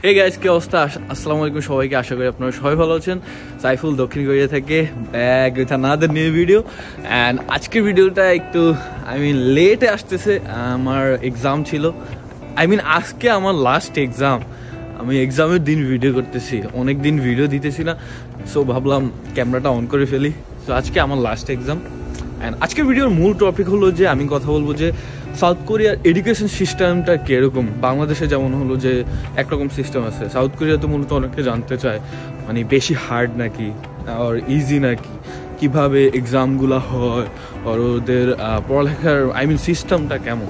Hey guys, কি অবস্থা? আসসালামু আলাইকুম সবাইকে। আশা করি আপনারা সবাই ভালো আছেন। সাইফুল দক্ষিণ কোরিয়া থেকে back with another new video. And আজকের ভিডিওটা একটু লেটে আসতেছে। আমার এক্সাম ছিল, আজকে আমার লাস্ট এক্সাম। আমি এক্সামের দিন ভিডিও করতেছি, অনেক দিন ভিডিও দিতেছি না, সো ভাবলাম ক্যামেরাটা অন করে ফেলি। সো আজকে আমার লাস্ট এক্সাম। অ্যান্ড আজকের ভিডিওর মূল টপিক হলো যে আমি কথা বলবো যে সাউথ কোরিয়ার এডুকেশন সিস্টেমটা কীরকম। বাংলাদেশে যেমন হলো যে একরকম সিস্টেম আছে, সাউথ কোরিয়াতে মূলত অনেকে জানতে চায় বেশি হার্ড নাকি আর ইজি নাকি, কিভাবে এক্সামগুলো হয় আর ওদের পড়ালেখার সিস্টেমটা কেমন।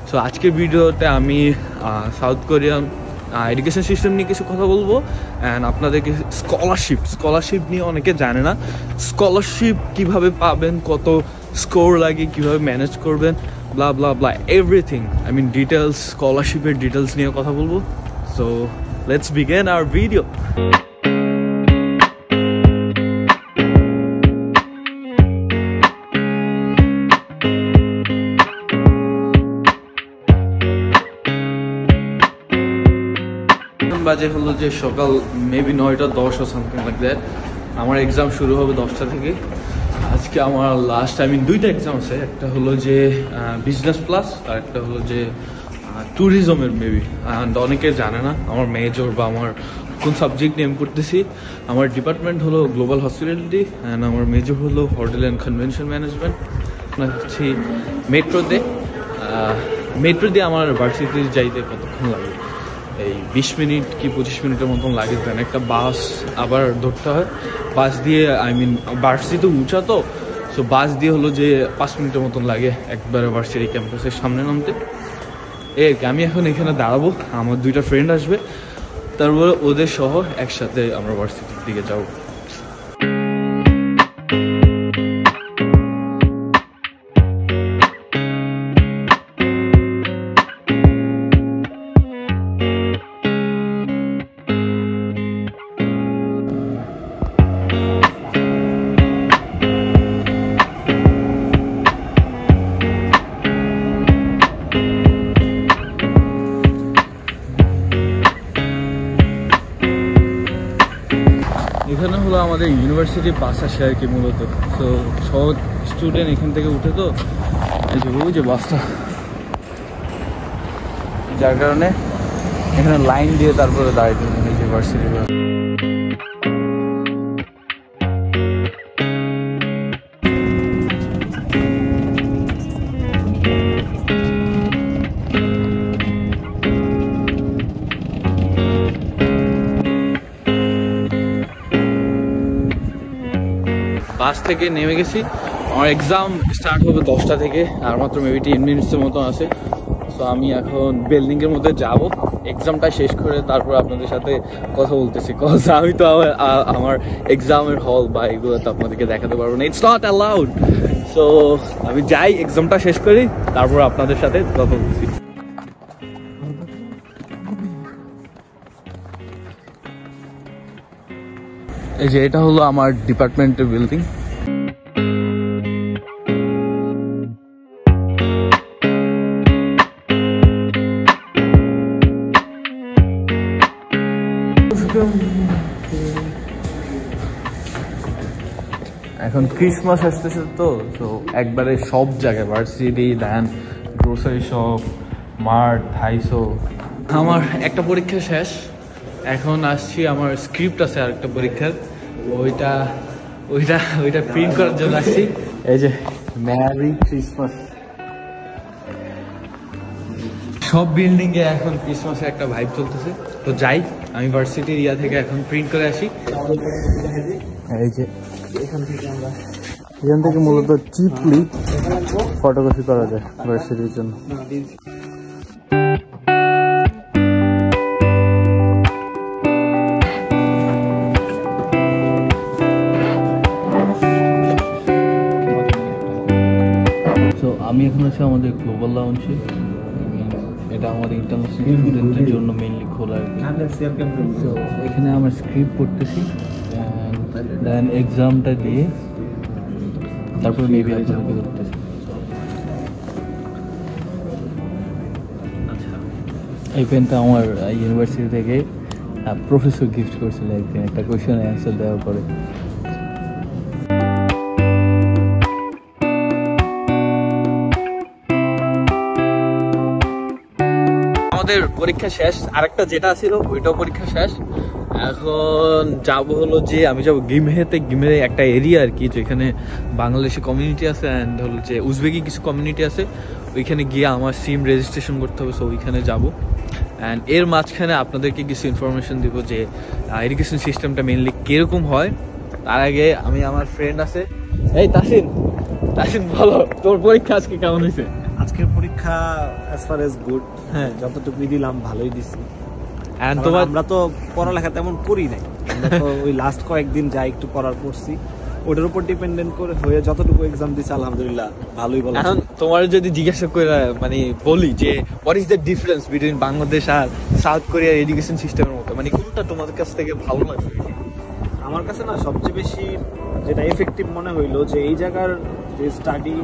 সো আজকের ভিডিওতে আমি সাউথ কোরিয়ান এডুকেশন সিস্টেম নিয়ে কিছু কথা বলবো। অ্যান্ড আপনাদেরকে স্কলারশিপ নিয়ে অনেকে জানে না, স্কলারশিপ কিভাবে পাবেন, কত স্কোর লাগে, কিভাবে ম্যানেজ করবেন, blah blah blah everything. Details, স্কলারশিপের ডিটেলস নিয়ে কথা বলবো। So let's begin our video. বাজে হলো যে সকাল মেবি 9:10 ও সামথিং লাইক দ্যাট। আমার এক্সাম শুরু হবে 10টা থেকে। আজকে আমার লাস্ট দুইটা এক্সাম আছে, একটা হলো যে বিজনেস প্লাস আর একটা হলো যে ট্যুরিজমের মেবি। অ্যান্ড অনেকে জানে না আমার মেজর বা আমার কোন সাবজেক্ট নিয়ে আমি পড়তেছি। আমার ডিপার্টমেন্ট হলো গ্লোবাল হসপিটালিটি অ্যান্ড আমার মেজর হলো হোটেল অ্যান্ড কনভেনশন ম্যানেজমেন্ট। হচ্ছে মেট্রো দিয়ে আমার ভার্সিটি যাইতে কতক্ষণ লাগে? এই 20 মিনিট কি 25 মিনিটের মতন লাগে। দেন একটা বাস আবার ধরতে হয়, বাস দিয়ে ভার্সিটি উঁচা তো, সো বাস দিয়ে হলো যে 5 মিনিটের মতন লাগে একবারে ভার্সিটি ক্যাম্পাসের সামনে নামতে। আমি এখন এখানে দাঁড়াবো, আমার দুইটা ফ্রেন্ড আসবে, তারপরে ওদের সহ একসাথে আমরা ভার্সিটির দিকে যাবো। এখানে হলো আমাদের ইউনিভার্সিটির বাস আসে আর কি মূলত। তো সব স্টুডেন্ট এখান থেকে উঠে, তো এই যে ওই যে বাসটা, যার কারণে এখানে লাইন দিয়ে তারপরে দাঁড়িয়ে এই যে ভার্সিটি। বাস থেকে নেমে গেছি, আমার এক্সাম স্টার্ট হবে 10টা থেকে, আর মাত্র মেবি 10 মিনিটসের মতো আছে। সো আমি এখন বিল্ডিংয়ের মধ্যে যাব, এক্সামটা শেষ করে তারপর আপনাদের সাথে কথা বলতেছি। কজ আমি তো আমার এক্সামের হল বা এগুলো তো আপনাদেরকে দেখাতে পারবো না, ইটস নট অ্যালাউড। সো আমি যাই, এক্সামটা শেষ করি, তারপর আপনাদের সাথে কথা বলছি। এই যে এটা হলো আমার ডিপার্টমেন্টের বিল্ডিং। এখন ক্রিসমাস আসতেছে তো একবারে সব জায়গায় ভার্সিটি, দেন গ্রোসারি শপ, মার্ট, হাইসো। আমার একটা পরীক্ষা শেষ, এখন আসছি আমার স্ক্রিপ্ট আছে আর একটা পরীক্ষার, ওইটা প্রিন্ট করার জন্য আসছি। এই যে মেরি ক্রিসমাস। সব বিল্ডিং এ এখন ক্রিসমাসের একটা ভাইব চলতেছে। তো যাই, আমি ভার্সিটির থেকে এখন প্রিন্ট করে আসি। এই যে এখান থেকে মূলত চিপলি ফটোগ্রাফি করা যায় ভার্সিটির জন্য। আমি এখন আছি আমাদের গ্লোবাল লাউঞ্জে। এটা আমাদের ইন্টারন্যাশনাল স্টুডেন্টদের জন্য মেইনলি খোলা। এখানে আমার স্ক্রিপ্ট পড়তেছি, দেন এক্সামটা দিয়ে তারপর মেবি আপনাদেরকে করতেছি। এই পেনটা আমার ইউনিভার্সিটি থেকে প্রফেসর গিফট করছিল একদিন একটা কোয়েশ্চেন অ্যান্সার দেওয়ার পরে। আমাদের পরীক্ষা শেষ, আরেকটা যেটা ছিল ওইটাও পরীক্ষা শেষ। এখন যাব হলো যে আমি যাবো গিমহেতে। গিমহে একটা এরিয়া আর কি, যেখানে বাংলাদেশি কমিউনিটি আছে অ্যান্ড হলো যে উজবেকি কিছু কমিউনিটি আছে। ওইখানে গিয়ে আমার সিম রেজিস্ট্রেশন করতে হবে, সো ওইখানে যাবো। অ্যান্ড এর মাঝখানে আপনাদেরকে কিছু ইনফরমেশন দিব যে এডুকেশন সিস্টেমটা মেনলি কীরকম হয়। তার আগে আমি আমার ফ্রেন্ড আছে, এই তাসিন, তাসিন বলো তোর পরীক্ষা আজকে কেমন হয়েছে? আজকের পরীক্ষা as far as good, হ্যাঁ যতটুকু দিলাম ভালোই দিছি। আমরা তো পড়ালেখা তেমন করি নাই, আমরা তো ওই লাস্ট কয়েকদিন যাই একটু পড়ার পড়ছি, ওটার উপর ডিপেন্ডেন্ট করে হয়ে যতটুকু এক্সাম দিছি আলহামদুলিল্লাহ ভালোই বলা। এখন তোমার যদি জিজ্ঞাসা করে মানে বলি যে what is the difference between Bangladesh আর সাউথ কোরিয়ার এডুকেশন সিস্টেমের মধ্যে, মানে কোনটা তোমাদের কাছ থেকে ভালো লাগে? আমার কাছে না সবচেয়ে বেশি যেটা এফেক্টিভ মনে হইলো যে এই জায়গার যে স্টাডি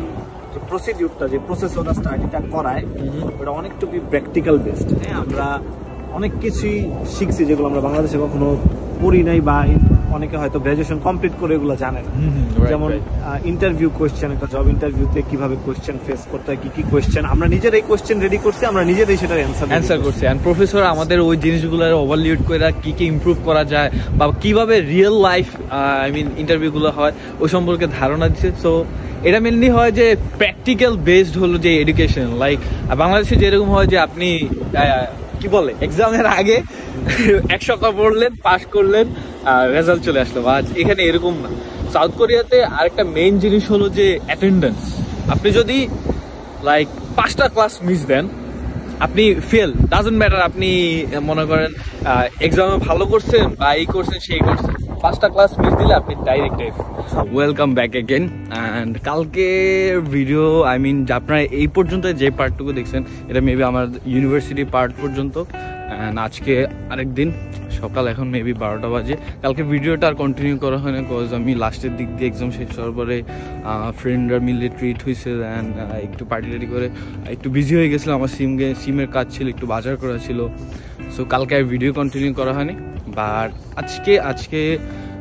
যে প্রসিডিউরটা, যে প্রসেস ওরা স্টাডিটা করায় ওটা অনেকটুকু প্র্যাকটিক্যাল বেসড। হ্যাঁ, আমরা অনেক কিছুই শিখছি যেগুলো আমরা বাংলাদেশে কখনো পড়ি নাই, বা অনেকে হয়তো গ্রাজুয়েশন কমপ্লিট করে এগুলো জানে না। যেমন ইন্টারভিউ কোয়েশ্চেন, একটা জব ইন্টারভিউতে কিভাবে কোয়েশ্চেন ফেস করতে হয়, কি কি কোয়েশ্চেন, আমরা নিজেরাই কোয়েশ্চেন রেডি করছি, আমরা নিজেরাই সেটার অ্যান্সার করছি। এন্ড প্রফেসর আমাদের ওই জিনিসগুলোর ওভারলিউড করে কি কি ইমপ্রুভ করা যায় বা কিভাবে রিয়েল লাইফ আই মিন ইন্টারভিউগুলো হয় ওই সম্পর্কে ধারণা দিচ্ছে। সো এটা মেনলি হয় যে প্র্যাকটিক্যাল বেসড হলো যে এডুকেশন। লাইক বাংলাদেশে যেরকম হয় যে আপনি কি বলে এক্সামের আগে এক সপ্তাহ পড়লেন, পাস করলেন, রেজাল্ট চলে আসলো। বা এখানে এরকম না। সাউথ কোরিয়াতে আরেকটা মেইন জিনিস হলো যে অ্যাটেন্ডেন্স। আপনি যদি লাইক 5টা ক্লাস মিস দেন, আপনি ফেল, ডাজন্ট ম্যাটার। আপনি মনে করেন এক্সামে ভালো করছেন বা এই করছেন সেই করছেন, 5টা ক্লাস মিস দিলে আপনি direct F. Welcome back again. And কালকে ভিডিও আই মিন আপনারা এই পর্যন্ত যে পার্টটুকু দেখছেন এটা মেবি আমার ইউনিভার্সিটি পার্ট পর্যন্ত। অ্যান্ড আজকে আরেক দিন সকাল, এখন মেবি 12টা বাজে। কালকে ভিডিওটা আর কন্টিনিউ করা হয় না, বিকজ আমি লাস্টের দিক দিয়ে এক্সাম শেষ হওয়ার পরে ফ্রেন্ডরা মিলে ট্রিট হয়েছে অ্যান্ড একটু পার্টি টার্টি করে একটু বিজি হয়ে গেছিলো। আমার সিমের কাজ ছিল, একটু বাজার করা ছিল। সো কালকে আর ভিডিও কন্টিনিউ করা হয়নি। বাট আজকে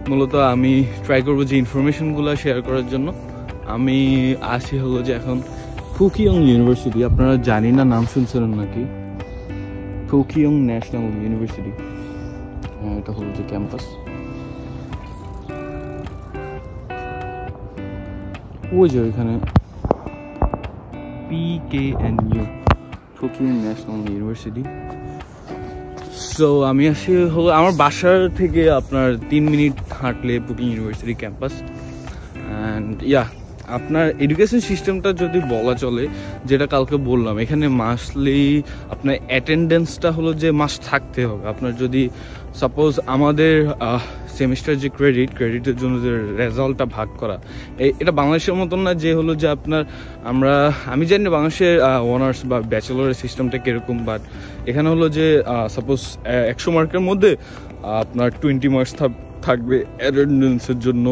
মূলত আমি ট্রাই করবো যে ইনফরমেশনগুলো শেয়ার করার জন্য। আমি আসি হলো যে এখন ফুকিয়ং ইউনিভার্সিটি, আপনারা জানি না নাম শুনছিলেন নাকি, ফুকিয়ং ন্যাশনাল ইউনিভার্সিটি। এটা হলো যে ক্যাম্পাস। ওই যে ওইখানে PKNU, ফুকিয়ং ন্যাশনাল ইউনিভার্সিটি। সো আমি আসি হলো আমার বাসার থেকে আপনার 3 মিনিট হাঁটলে ফুকিয়ং ইউনিভার্সিটি ক্যাম্পাস। অ্যান্ড ইয়া, আপনার এডুকেশন সিস্টেমটা যদি বলা চলে, যেটা কালকে বললাম, এখানে মাস্টলি আপনার অ্যাটেন্ডেন্সটা হলো যে মাস্ট থাকতে হবে। আপনার যদি সাপোজ আমাদের সেমিস্টার যে ক্রেডিটের জন্য যে রেজাল্টটা ভাগ করা, এটা বাংলাদেশের মতন না যে হলো যে আপনার আমি জানি না বাংলাদেশের অনার্স বা ব্যাচেলরের সিস্টেমটা কীরকম, বাট এখানে হলো যে সাপোজ 100 মার্কের মধ্যে আপনার 20 মার্কস থাকবে অ্যাটেন্ডেন্সের জন্য।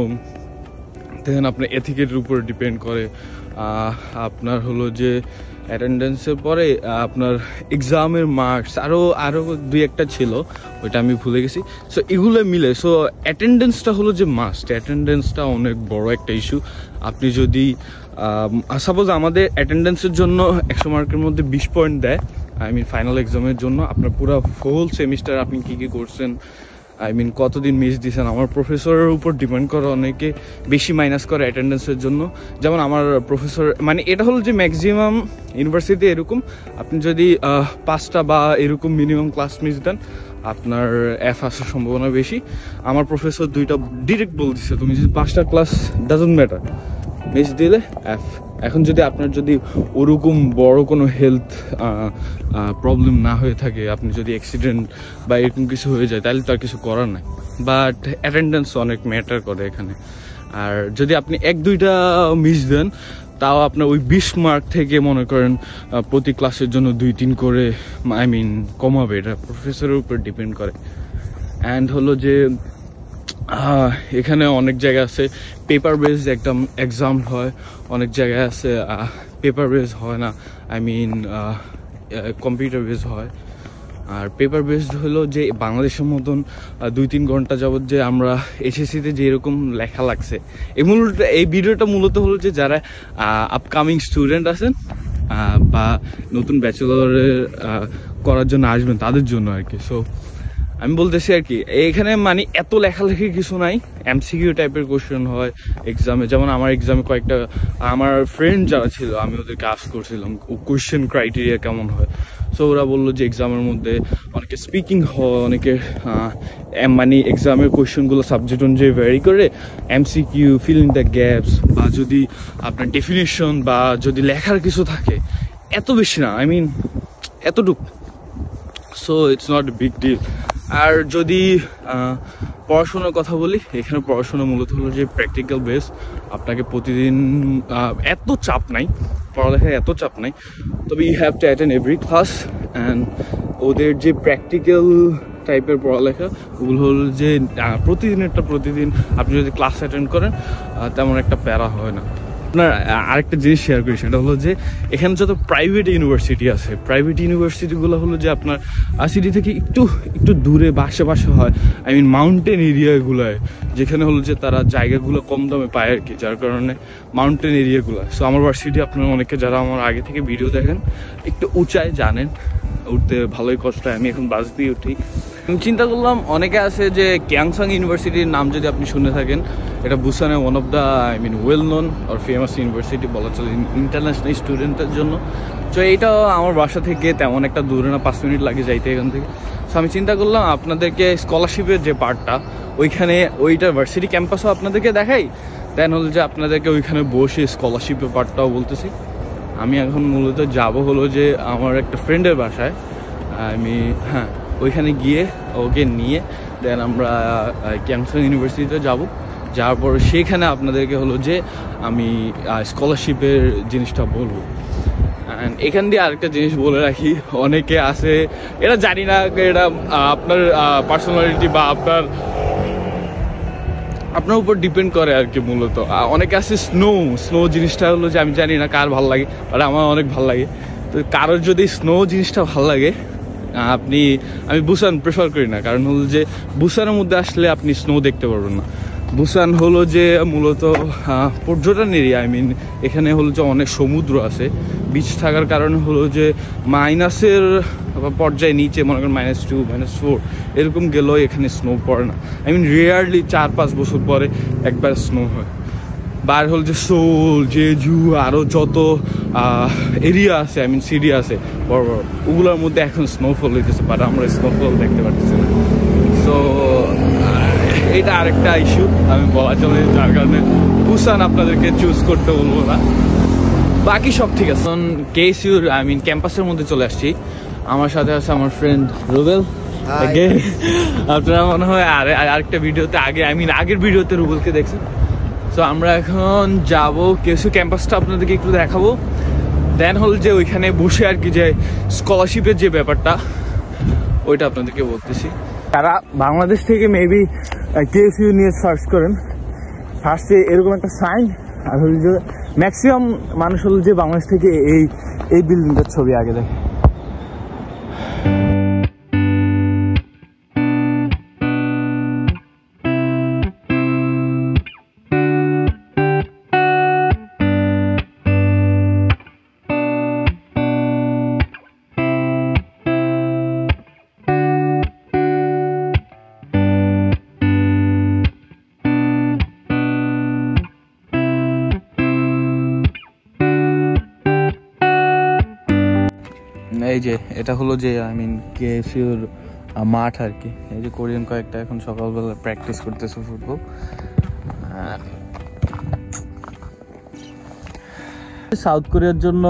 দেখেন আপনার এথিকের উপর ডিপেন্ড করে। আপনার হলো যে অ্যাটেন্ডেন্সের পরে আপনার এক্সামের মার্কস আরও 2-1টা ছিল, ওইটা আমি ভুলে গেছি। সো এগুলো মিলে সো অ্যাটেন্ডেন্সটা হলো যে মাস্ট। অ্যাটেন্ডেন্সটা অনেক বড় একটা ইস্যু। আপনি যদি সাপোজ আমাদের অ্যাটেন্ডেন্সের জন্য 100 মার্কের মধ্যে 20 পয়েন্ট দেয়, আই মিন ফাইনাল এক্সামের জন্য আপনার পুরো হোল সেমিস্টার আপনি কী কী করছেন, আই মিন কতদিন মিস দিয়েছেন, আমার প্রফেসরের উপর ডিপেন্ড করে। অনেকে বেশি মাইনাস করে অ্যাটেন্ডেন্সের জন্য। যেমন আমার প্রফেসর, মানে এটা হলো যে ম্যাক্সিমাম ইউনিভার্সিটিতে এরকম, আপনি যদি 5টা বা এরকম মিনিমাম ক্লাস মিস দেন আপনার এফ আসার সম্ভাবনা বেশি। আমার প্রফেসর 2টা ডিরেক্ট বলে দিচ্ছে, তুমি যদি 5টা ক্লাস ডাজন্ট ম্যাটার মিস দিলে এফ। এখন যদি আপনার যদি ওরকম বড় কোনো হেলথ প্রবলেম না হয়ে থাকে, আপনি যদি অ্যাক্সিডেন্ট বা এরকম কিছু হয়ে যায়, তাহলে তো আর কিছু করার নাই। বাট অ্যাটেন্ডেন্স অনেক ম্যাটার করে এখানে। আর যদি আপনি 1-2টা মিস দেন, তাও আপনার ওই 20 মার্ক থেকে মনে করেন প্রতি ক্লাসের জন্য 2-3 করে আই মিন কমাবে। এটা প্রফেসরের উপর ডিপেন্ড করে। অ্যান্ড হলো যে এখানে অনেক জায়গা আছে পেপার বেসড একদম এক্সাম হয়, অনেক জায়গায় আছে পেপার বেস হয় না, আই মিন কম্পিউটার বেস হয়। আর পেপার বেসড হলো যে বাংলাদেশের মতন 2-3 ঘন্টা যাবত যে আমরা এসএসসিতে যেরকম লেখা লাগছে, এই ভিডিওটা মূলত হলো যে যারা আপকামিং স্টুডেন্ট আছেন বা নতুন ব্যাচেলরের করার জন্য আসবেন তাদের জন্য আর কি। সো আমি বলতেছি আর কি এখানে মানে এত লেখালেখি কিছু নাই, এমসিকিউ টাইপের কোশ্চেন হয় এক্সামে। যেমন আমার এক্সামে কয়েকটা আমার ফ্রেন্ড যারা ছিল আমি ওদেরকে আস্ক করছিলাম কোশ্চেন ক্রাইটেরিয়া কেমন হয়। সো ওরা বললো যে এক্সামের মধ্যে অনেকে স্পিকিং হয়, অনেকে মানে এক্সামের কোয়েশ্চেনগুলো সাবজেক্ট অনুযায়ী ভ্যারি করে, MCQ, fill in the gaps বা যদি আপনার ডেফিনেশন বা যদি লেখার কিছু থাকে, এত বেশি না, আই মিন এতটুকু। So it's not big deal. আর যদি পড়াশোনার কথা বলি, এখানে পড়াশোনা মূলত হলো যে প্র্যাকটিক্যাল বেস। আপনাকে প্রতিদিন এত চাপ নাই, পড়ালেখায় এত চাপ নাই, তবে you have to attend every class. And ওদের যে প্র্যাকটিক্যাল টাইপের পড়ালেখা ওগুলো হলো যে প্রতিদিন আপনি যদি ক্লাস অ্যাটেন্ড করেন তেমন একটা প্যারা হয় না। আপনার আরেকটা জিনিস শেয়ার করি, সেটা হলো যে এখানে যত প্রাইভেট ইউনিভার্সিটি আছে, প্রাইভেট ইউনিভার্সিটিগুলো হলো যে আপনার সিটি থেকে একটু দূরে আশেপাশে হয়, আই মিন মাউন্টেন এরিয়াগুলোয়, যেখানে হলো যে তারা জায়গাগুলো কম দামে পায় আর কি, যার কারণে মাউন্টেন এরিয়াগুলো। সো আমার ভার্সিটি আপনারা অনেকে যারা আমার আগে থেকে ভিডিও দেখেন একটু উঁচায় জানেন, উঠতে ভালোই কষ্ট হয়। আমি এখন বাস দিয়ে উঠি। আমি চিন্তা করলাম অনেকে আছে যে কিয়াংসাং ইউনিভার্সিটির নাম যদি আপনি শুনে থাকেন, এটা বুসানে one of the I mean well known আর ফেমাস ইউনিভার্সিটি বলা চলে ইন্টারন্যাশনাল স্টুডেন্টের জন্য। তো এইটাও আমার বাসা থেকে তেমন একটা দূরে না, 5 মিনিট লাগে যাইতে এখান থেকে। সো আমি চিন্তা করলাম আপনাদেরকে স্কলারশিপের যে পার্টটা ওইখানে ওইটার ভার্সিটি ক্যাম্পাসও আপনাদেরকে দেখাই, দেন হলো যে আপনাদেরকে ওইখানে বসে স্কলারশিপের পার্টটাও বলতেছি। আমি এখন মূলত যাব হলো যে আমার একটা ফ্রেন্ডের বাসায়, আমি ওইখানে গিয়ে ওকে নিয়ে দেন আমরা কিয়াংসাং ইউনিভার্সিটিতে যাব। যাওয়ার পর সেইখানে আপনাদেরকে হলো যে আমি স্কলারশিপের জিনিসটা বলবো। অ্যান্ড এখান দিয়ে আরেকটা জিনিস বলে রাখি, অনেকে আছে এটা জানি না, এটা আপনার পার্সোনালিটি বা আপনার উপর ডিপেন্ড করে আর কি। মূলত অনেকে আছে স্নো জিনিসটা হলো যে আমি জানি না কার ভালো লাগে, বাট আমার অনেক ভালো লাগে। তো কারোর যদি স্নো জিনিসটা ভালো লাগে, আমি বুসান প্রেফার করি না, কারণ হলো যে বুসানের মধ্যে আসলে আপনি স্নো দেখতে পারবেন না। বুসান হলো যে মূলত পর্যটন এরিয়া, আই মিন এখানে হলো যে অনেক সমুদ্র আছে, বিচ থাকার কারণে হলো যে মাইনাসের পর্যায়ে নিচে মনে করেন -2, -4 এরকম গেলেও এখানে স্নো পড়ে না। আই মিন রেয়ারলি 4-5 বছর পরে একবার স্নো হয়। বার হল যে সোল, জেজু, আরও যত এরিয়া আছে, আই মিন সিটি আছে বড় বড়, ওগুলোর মধ্যে এখন স্নোফল হইতেছে, বাট আমরা স্নোফল দেখতে পারতেছি না। সো এটা আরেকটা ইস্যু আমি বলা চলে, যার কারণে বুসান আপনাদেরকে চুজ করতে বলবো না, বাকি সব ঠিক আছে। কেএসইউর আই মিন ক্যাম্পাসের মধ্যে চলে আসছি। আমার সাথে আছে আমার ফ্রেন্ড রুবেল। আপনারা মনে হয় আরেকটা ভিডিওতে আগের ভিডিওতে রুবেলকে দেখছেন। তো আমরা এখন যাব কেএসইউ ক্যাম্পাসটা আপনাদেরকে একটু দেখাবো, দেন হল যে ওইখানে বসে আর কি যে স্কলারশিপের যে ব্যাপারটা ওইটা আপনাদেরকে বলতেছি। তারা বাংলাদেশ থেকে মেবি কেএসইউ নিয়ে সার্চ করেন, ফার্স্টে এরকম একটা সাইন, আর হল যে ম্যাক্সিমাম মানুষ হল যে বাংলাদেশ থেকে এই বিল্ডিংটার ছবি আগে দেখে। এই যে এটা হলো যে আই মিন কেএসইউর মাঠ আর কি। এই যে কোরিয়ান কয়েকটা এখন সকালবেলা প্র্যাকটিস করতেছে ফুটবল। সাউথ কোরিয়ার জন্য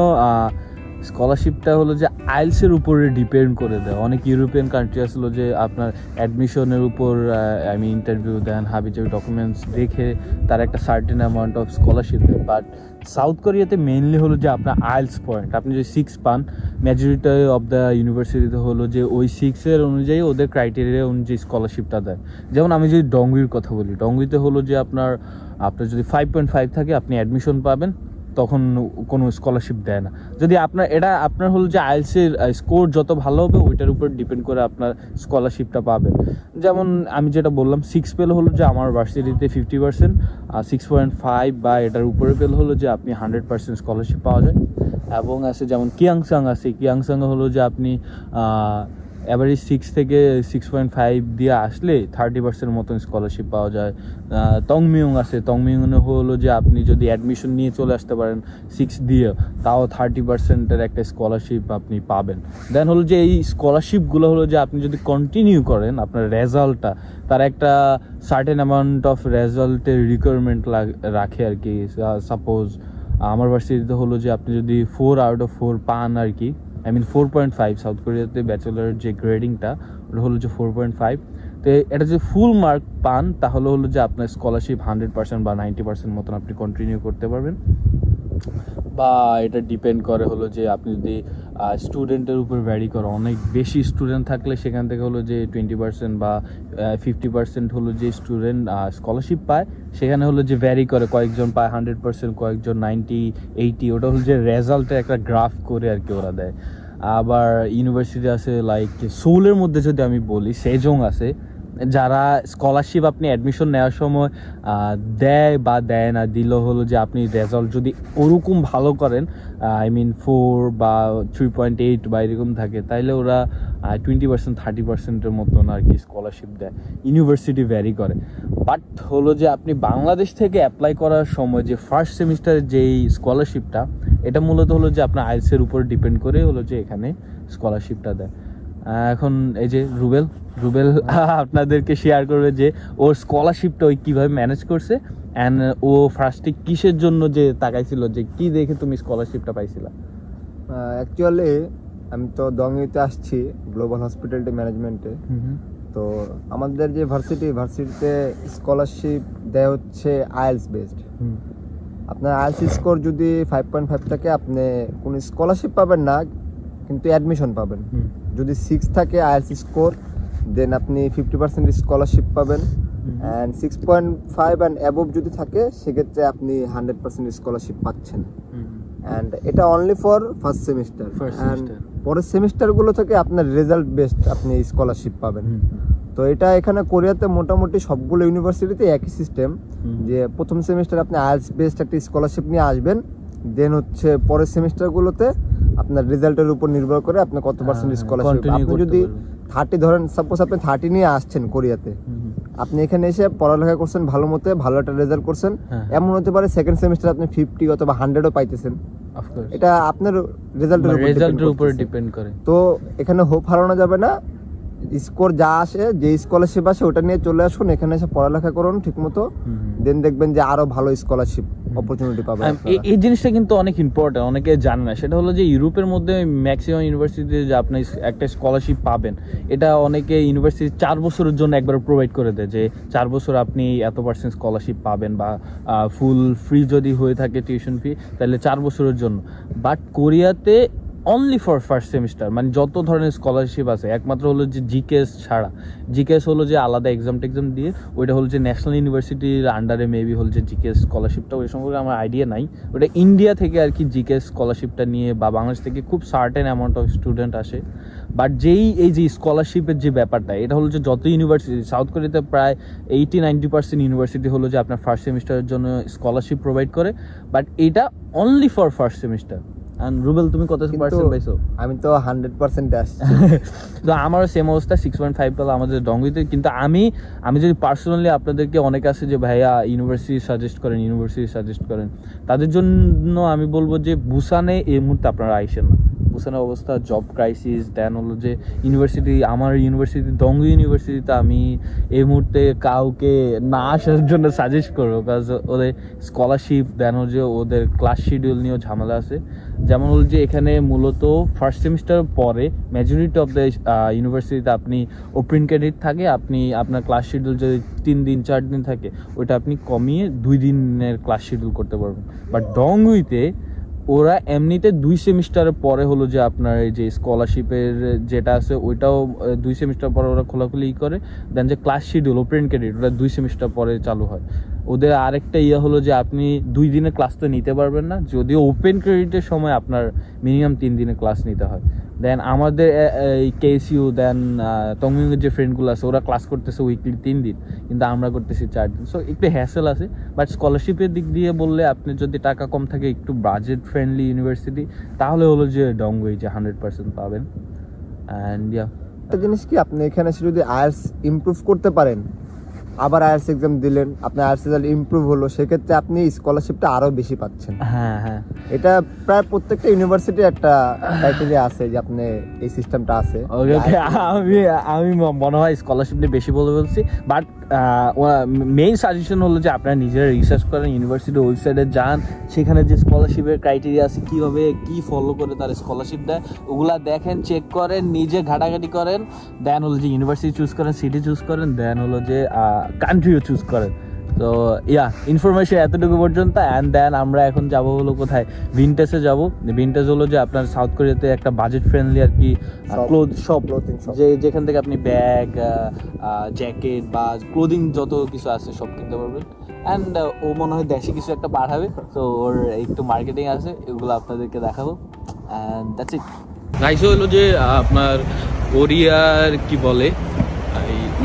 স্কলারশিপটা হলো যে আইএলসের উপরে ডিপেন্ড করে দেয়। অনেক ইউরোপিয়ান কান্ট্রি আসলো যে আপনার অ্যাডমিশনের উপর আই মিন ইন্টারভিউ দেন, হাবিজাবি ডকুমেন্টস দেখে তার একটা সার্টেন অ্যামাউন্ট অফ স্কলারশিপ দেয়। বাট সাউথ কোরিয়াতে মেইনলি হলো যে আপনার আইএলস পয়েন্ট, আপনি যদি 6 পান, মেজরিটি অফ দ্য ইউনিভার্সিটিতে হলো যে ওই 6-এর অনুযায়ী ওদের ক্রাইটেরিয়া অনুযায়ী স্কলারশিপটা দেয়। যেমন আমি যদি ডংগুইর কথা বলি, ডংগুইতে হলো যে আপনার যদি 5.5 থাকে আপনি অ্যাডমিশন পাবেন, তখন কোনো স্কলারশিপ দেয় না। যদি আপনার হলো যে আইএলটিএস এর স্কোর যত ভালো হবে ওইটার উপর ডিপেন্ড করে আপনার স্কলারশিপটা পাবেন। যেমন আমি যেটা বললাম 6 পেলে হলো যে আমার ভার্সিটিতে 50%, 6.5 বা এটার উপরে পেলে হলো যে আপনি 100% স্কলারশিপ পাওয়া যায়। এবং আছে যেমন কিয়াংসাং আছে, কিয়াংসাং হলো যে আপনি এভারেজ 6 থেকে 6.5 দিয়ে আসলে 30% মতন স্কলারশিপ পাওয়া যায়। তংমিয়ং আছে, তংমিয়ংয়ে হলো যে আপনি যদি অ্যাডমিশন নিয়ে চলে আসতে পারেন 6 দিয়ে, তাও 30%-এর একটা স্কলারশিপ আপনি পাবেন। দেন হলো যে এই স্কলারশিপগুলো হলো যে আপনি যদি কন্টিনিউ করেন আপনার রেজাল্টটা, তার একটা সার্টেন অ্যামাউন্ট অফ রেজাল্টের রিকোয়ারমেন্ট রাখে আর কি। সাপোজ আমার ভার্সিটিতে হলো যে আপনি যদি 4 আউট অফ 4 পান আর কি, 4.5, সাউথ কোরিয়াতে ব্যাচেলার যে গ্রেডিংটা ওটা হলো যে 4.5, তো এটা যদি ফুল মার্ক পান তাহলে হলো যে আপনার স্কলারশিপ 100% বা 90% মতন আপনি কন্টিনিউ করতে পারবেন। বা এটা ডিপেন্ড করে হলো যে আপনি যদি স্টুডেন্টের উপর ভ্যারি করে, অনেক বেশি স্টুডেন্ট থাকলে সেখান থেকে হলো যে 20% বা 50% হলো যে স্টুডেন্ট স্কলারশিপ পায়, সেখানে হলো যে ভ্যারি করে, কয়েকজন পায় 100%, কয়েকজন 90-80, ওটা হলো যে রেজাল্টের একটা গ্রাফ করে আর কি ওরা দেয়। আবার ইউনিভার্সিটি আছে লাইক সোলের মধ্যে যদি আমি বলি সেজং আছে, যারা স্কলারশিপ আপনি অ্যাডমিশন নেওয়ার সময় দেয় বা দেয় না, দিল হলো যে আপনি রেজাল্ট যদি ওরকম ভালো করেন 4 বা 3.8 বা এরকম থাকে, তাইলে ওরা 20% 30%-এর মতন আর কি স্কলারশিপ দেয়। ইউনিভার্সিটি ভ্যারি করে। বাট হলো যে আপনি বাংলাদেশ থেকে অ্যাপ্লাই করার সময় যে ফার্স্ট সেমিস্টারের যেই স্কলারশিপটা, এটা মূলত হলো যে আপনার আইএলটিএস এর উপর ডিপেন্ড করে হলো যে এখানে স্কলারশিপটা দেয়। এখন এই যে রুবেল আপনাদেরকে শেয়ার করবে যে ওর স্কলারশিপটা ওই কীভাবে ম্যানেজ করছে, অ্যান্ড ও ফার্স্টে কিসের জন্য যে তাকাইছিল, যে কি দেখে তুমি স্কলারশিপটা পাইছিলা। অ্যাকচুয়ালি আমি তো দংইতে আসছি গ্লোবাল হসপিটালিটি ম্যানেজমেন্টে। তো আমাদের যে ভার্সিটিতে স্কলারশিপ দেয় হচ্ছে আইএলটিএস বেসড। আপনার আইএলটিএস স্কোর যদি 5.5 থাকে আপনি কোনো স্কলারশিপ পাবেন না, কিন্তু অ্যাডমিশন পাবেন। যদি 6 থাকে আইএলটিএস স্কোর, দেন আপনি 50% স্কলারশিপ পাবেন। অ্যান্ড 6.5 অ্যান্ড অ্যাবভ যদি থাকে সেক্ষেত্রে আপনি 100% স্কলারশিপ পাচ্ছেন। অ্যান্ড এটা only for first semester. And পরের সেমিস্টারগুলো থেকে আপনার রেজাল্ট বেসড আপনি স্কলারশিপ পাবেন। তো এটা এখানে কোরিয়াতে মোটামুটি সবগুলো ইউনিভার্সিটিতে একই সিস্টেম, যে প্রথম সেমিস্টার আপনি আইএলটিএস বেসড একটা স্কলারশিপ নিয়ে আসবেন, দেন হচ্ছে পরের সেমিস্টারগুলোতে আপনার রেজাল্টের উপর নির্ভর করে আপনি কত পার্সেন্ট স্কলারশিপ। আপনি যদি 30 ধরেন, সাপোজ আপনি 30 নিয়ে আসছেন কোরিয়াতে, আপনি এখানে এসে পড়ালেখা করছেন ভালো মতে, ভালো একটা রেজাল্ট করছেন, এমন হতে পারে সেকেন্ড সেমিস্টার আপনি 50 অথবা 100ও পাইতেছেন। এটা আপনার রেজাল্টের উপর ডিপেন্ড করে। তো এখানে হোপ হারানো যাবে না, স্কোর যা আসে, যে স্কলারশিপ আসে ওটা নিয়ে চলে আসুন, এখানে এসে পড়ালেখা করুন ঠিক মতো, দেন দেখবেন যে আরো ভালো স্কলারশিপ অপরচুনিটি পাবেন। এই জিনিসটা কিন্তু অনেক ইম্পর্টেন্ট, অনেকে জানে না। সেটা হলো যে ইউরোপের মধ্যে ম্যাক্সিমাম ইউনিভার্সিটিতে যে আপনি একটা স্কলারশিপ পাবেন, এটা অনেকে ইউনিভার্সিটি 4 বছরের জন্য একবার প্রোভাইড করে দেয়, যে 4 বছর আপনি এত % স্কলারশিপ পাবেন, বা ফুল ফ্রি যদি হয়ে থাকে টিউশন ফি, তাহলে 4 বছরের জন্য। বাট কোরিয়াতে অনলি ফর ফার্স্ট সেমিস্টার, মানে যত ধরনের স্কলারশিপ আছে একমাত্র হলো যে জিকেএস ছাড়া। জিকেএস হলো যে আলাদা এক্সাম দিয়ে, ওইটা হলো যে ন্যাশনাল ইউনিভার্সিটির আন্ডারে মেবি হলো যে জিকেএস স্কলারশিপটা, ওই সম্পর্কে আমার আইডিয়া নাই। ওটা ইন্ডিয়া থেকে আর কি জিকেএস স্কলারশিপটা নিয়ে, বা বাংলাদেশ থেকে খুব সার্টেন অ্যামাউন্ট অফ স্টুডেন্ট আসে। বাট এই যে স্কলারশিপের যে ব্যাপারটা, এটা হলো যে যত ইউনিভার্সিটি, সাউথ কোরিয়াতে প্রায় 80-90% ইউনিভার্সিটি হলো যে আপনার ফার্স্ট সেমিস্টারের জন্য স্কলারশিপ প্রোভাইড করে, বাট এটা only for first semester. Rubel, তুমি কত পার্সেন্ট পাইছো? আমি তো 100% আসছি। তো আমারও সেম অবস্থা, 6.5 পেলাম আমাদের ডংইতে। কিন্তু আমি যদি পার্সোনালি আপনাদেরকে, অনেক আছে যে ভাইয়া ইউনিভার্সিটি সাজেস্ট করেন, তাদের জন্য আমি বলবো যে বুসানে এই মুহূর্তে আপনারা আইসেন না। বুসানের অবস্থা জব ক্রাইসিস। দেন হলো যে আমার ইউনিভার্সিটি ডংই ইউনিভার্সিটিতে আমি এই মুহূর্তে কাউকে না আসার জন্য সাজেস্ট করবো, কাজ ওদের স্কলারশিপ, দেন হলো যে ওদের ক্লাস শিডিউল নিয়েও ঝামেলা আছে। যেমন হলো যে এখানে মূলত ফার্স্ট সেমিস্টার পরে মেজরিটি অফ দ্য ইউনিভার্সিটিতে আপনি ওপেন ক্রেডিট থাকে, আপনি আপনার ক্লাস শিডিউল যদি 3 দিন 4 দিন থাকে, ওইটা আপনি কমিয়ে 2 দিনের ক্লাস শিডিউল করতে পারবেন। বাট ডংইতে ওরা এমনিতে 2 সেমিস্টারের পরে হলো যে আপনার এই যে স্কলারশিপের যেটা আছে ওইটাও 2 সেমিস্টার পরে ওরা খোলাখুলি করে দেন, যে ক্লাস শিডিউল ওপেন ক্রেডিট ওটা 2 সেমিস্টার পরে চালু হয়। ওদের আরেকটা ইয়ে হলো যে আপনি 2 দিনের ক্লাস তো নিতে পারবেন না, যদিও ওপেন ক্রেডিটের সময় আপনার মিনিমাম 3 দিনের ক্লাস নিতে হয়। দেন আমাদের এই কেএসইউ দেন তংমিংয়ের যে ফ্রেন্ডগুলো আছে ওরা ক্লাস করতেছে উইকলি 3 দিন, কিন্তু আমরা করতেছি 4 দিন। সো একটু হ্যাসেল আছে, বাট স্কলারশিপের দিক দিয়ে বললে আপনি যদি টাকা কম থাকে, একটু বাজেট ফ্রেন্ডলি ইউনিভার্সিটি, তাহলে হলো যে ডংওয়েজে 100% পাবেন। অ্যান্ড ইয়া, একটা জিনিস কি, আপনি এখানে এসে যদি আইএলটিএস ইমপ্রুভ করতে পারেন, আবার আইএলটিএস এক্সাম দিলেন, আপনার আইএলটিএস রেজাল্ট ইমপ্রুভ হলো, সেক্ষেত্রে আপনি স্কলারশিপটা আরো বেশি পাচ্ছেন। হ্যাঁ হ্যাঁ, এটা প্রায় প্রত্যেকটা ইউনিভার্সিটির একটা ক্রাইটেরিয়া আছে যে আপনি এই সিস্টেমটা আছে। আমি মনে হয় স্কলারশিপ নিয়ে বেশি বলে বলছি, বাট মেইন সাজেশন হলো যে আপনারা নিজেরা রিসার্চ করেন, ইউনিভার্সিটির ওয়েবসাইটে যান, সেখানে যে স্কলারশিপের ক্রাইটেরিয়া আছে, কীভাবে কি ফলো করে তার স্কলারশিপ দেয়, ওগুলা দেখেন, চেক করেন, নিজে ঘাটাঘাটি করেন, দেন হলো যে ইউনিভার্সিটি চুজ করেন, সিটি চুজ করেন, দেন হলো যে কান্ট্রিও চুজ করেন। তো ইয়া, ইনফরমেশন এতটুকু পর্যন্ত। অ্যান্ড দেন আমরা এখন যাব হলো কোথায়, ভিনটেজে যাব। ভিনটেজ হলো যে আপনার সাউথ কোরিয়াতে একটা বাজেট ফ্রেন্ডলি আর কি শপ, যেখান থেকে আপনি ব্যাগ, জ্যাকেট বা ক্লোদিং যত কিছু আছে সব কিনতে পারবেন। অ্যান্ড ও মনে হয় দেশে কিছু একটা পাঠাবে, তো ওর একটু মার্কেটিং আছে, এগুলো আপনাদেরকে দেখাবো। And that's it. গাইস, হলো যে আপনার কোরিয়ার কি বলে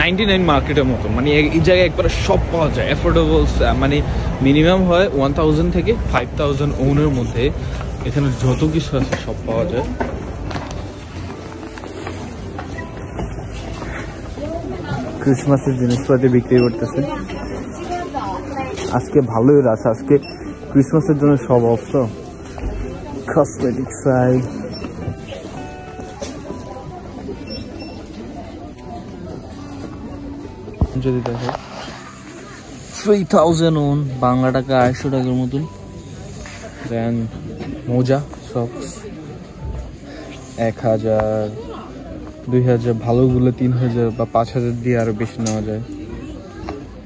99 মার্কেটের মতো, মানে এই জায়গায় একবারে সব পাওয়া যায়, অ্যাফোর্ডেবল, মানে মিনিমাম হয় 1000 থেকে 5000 ওনের মধ্যে। এখানে যত কিছু আছে সব পাওয়া যায়। ক্রিসমাসের জিনিসপাতি বিক্রি করতেছে, আজকে ভালোই রাশ, আজকে ক্রিসমাসের জন্য সব অফ। তো কসমেটিক সাইড, যদি দেখো 3000 ওন, বাংলা টাকা 800 টাকার মতন। দেন মোজা, সক্স 1000, 2000, ভালোগুলো 3000 বা 5000 দিয়ে আরো বেশি নেওয়া যায়।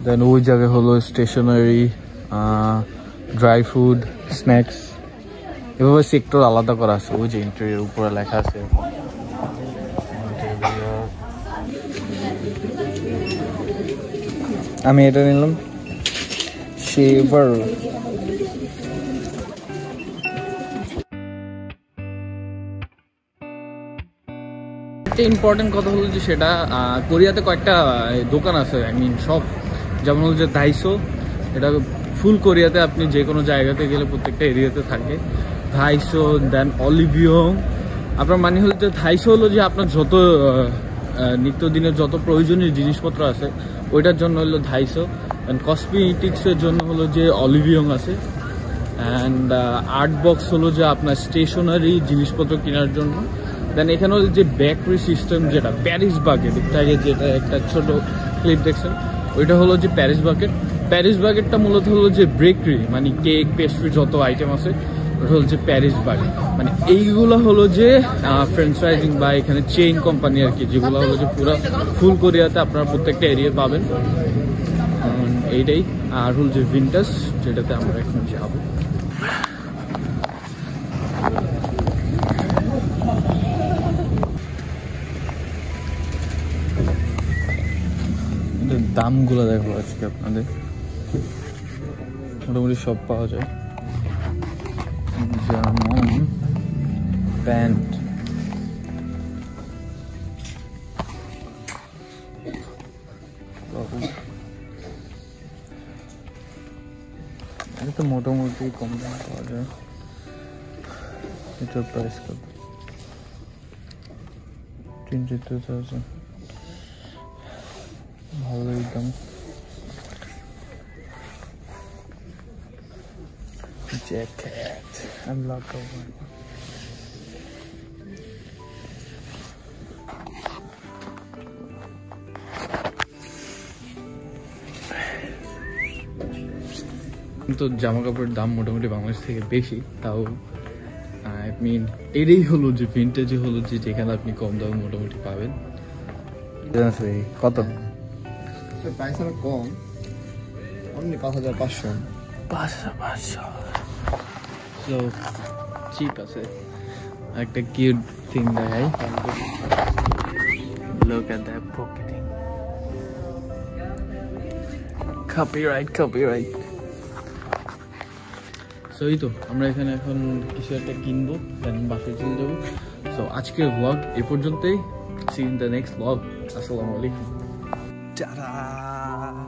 দেন ওই জায়গায় হলো স্টেশনারি, ড্রাই ফুড, স্ন্যাক্স, এভাবে সেক্টর আলাদা করা আছে। ওই যে ইন্টেরিয়র উপরে লেখা আছে, আমি এটা নিলাম শেভার। একটা ইম্পর্টেন্ট কথা হলো যে সেটা কোরিয়াতে কয়েকটা দোকান আছে, আই মিন শপ, যেমন হলো যে দাইসো, এটা ফুল কোরিয়াতে আপনি যে কোনো জায়গাতে গেলে প্রত্যেকটা এরিয়াতে থাকে দাইসো। দেন অলিভিয়ং, আপনার মানে হলো যে দাইসো হলো যে আপনার যত নিত্যদিনের যত প্রয়োজনীয় জিনিসপত্র আছে ওইটার জন্য হলো দাইসো। অ্যান্ড কসমেটিক্সের জন্য হলো যে অলিভিয়ং আছে। অ্যান্ড আর্ট বক্স হলো যে আপনার স্টেশনারি জিনিসপত্র কেনার জন্য। দেন এখানে হলো যে বেকারি সিস্টেম, যেটা প্যারিস বাকেট, যেটা একটা ছোট ক্লিপ দেখছেন, ওইটা হলো যে প্যারিস বাকেট। প্যারিস বাকেটটা মূলত হলো যে বেকারি, মানে কেক, পেস্ট্রি যত আইটেম আছে ওটা হলো যে প্যারিস বাকেট। মানে এইগুলো হলো যে ফ্র্যাঞ্চাইজিং বা এখানে চেইন কোম্পানি আর কি, যেগুলো হলো যে পুরো ফুল কোরিয়াতে আপনারা প্রত্যেকটা এরিয়া পাবেন। এইটাই। আর হলো যে ভিনটেজ, যেটাতে আমরা এখন যাবো। দামগুলো দেখো আজকে আপনাদের, মোটামুটি সব পাওয়া যায়। যেমন প্যান্ট, এটা তো মোটামুটি কম দাম পাওয়া যায়। এটার প্রাইস কত? 22,000, ভালোই দাম। জ্যাকেট, আমি লাগাবো। তো জামা কাপড়ের দাম মোটামুটি বাংলাদেশ থেকে বেশি, তাও আই মিন এটাই হলো যে ভিনটেজে হলো যে যেখানে আপনি কম দামে মোটামুটি পাবেন। কত প্রাইস অনেক কম, অনলি 5500। 5500 সো চিপ আছে। একটা কিউট থিং দেখাই, look at that pocketing, copyright. So এই তো আমরা এখানে এখন কিছু একটা কিনবো, দেন বাসায় চলে যাবো। সো আজকের ব্লগ এ পর্যন্তই। See in the next blog. আসসালামু আলাইকুম। Ta-da!